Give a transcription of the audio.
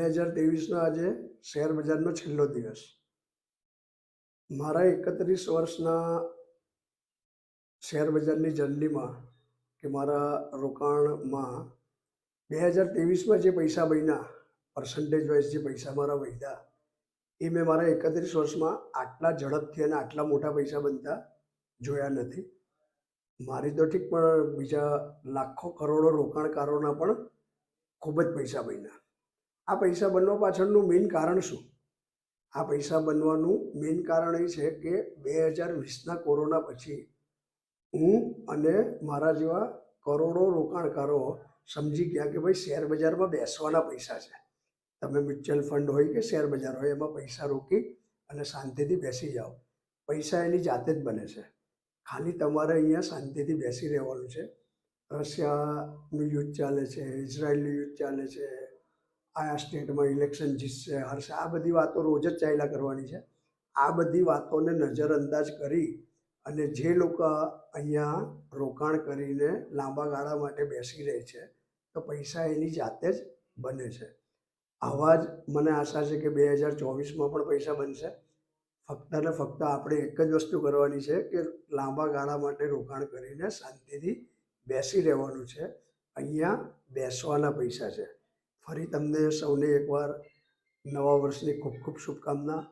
2023નો આજે શેર બજારનો છેલ્લો દિવસ. મારા 31 વર્ષના શેર બજારની જર્નીમાં કે મારા રોકાણમાં 2023માં જે પૈસા બન્યા, પર્સન્ટેજ વાઇઝ જે પૈસા મારા વધ્યા, એ મેં મારા 31 વર્ષમાં આટલા ઝડપથી અને આટલા મોટા પૈસા બનતા જોયા નથી. મારી તો ઠીક, પણ બીજા લાખો કરોડો રોકાણકારોના પણ ખૂબ જ પૈસા બન્યા. આ પૈસા બનવા પાછળનું મેઇન કારણ શું? આ પૈસા બનવાનું મેઇન કારણ એ છે કે 2020ના કોરોના પછી હું અને મારા જેવા કરોડો રોકાણકારો સમજી ગયા કે ભાઈ શેર બજારમાં બેસવાના પૈસા છે. તમે મ્યુચ્યુઅલ ફંડ હોય કે શેર બજાર હોય, એમાં પૈસા રોકી અને શાંતિથી બેસી જાઓ. પૈસા એની જાતે જ બને છે. ખાલી તમારે અહીંયા શાંતિથી બેસી રહેવાનું છે. રશિયાનું યુદ્ધ ચાલે છે, ઇઝરાયલનું યુદ્ધ ચાલે છે, આ સ્ટેટમાં ઇલેક્શન જીતશે, હારશે, આ બધી વાતો રોજ જ ચાલ્યા કરવાની છે. આ બધી વાતોને નજરઅંદાજ કરી અને જે લોકો અહીંયા રોકાણ કરીને લાંબા ગાળા માટે બેસી રહે છે, તો પૈસા એની જાતે જ બને છે. આવા જ મને આશા છે કે 2024માં પણ પૈસા બનશે. ફક્ત ને ફક્ત આપણે એક જ વસ્તુ કરવાની છે કે લાંબા ગાળા માટે રોકાણ કરીને શાંતિથી બેસી રહેવાનું છે. અહીંયા બેસવાના પૈસા છે. ફરી તમને સૌને એકવાર નવા વર્ષની ખૂબ ખૂબ શુભકામના.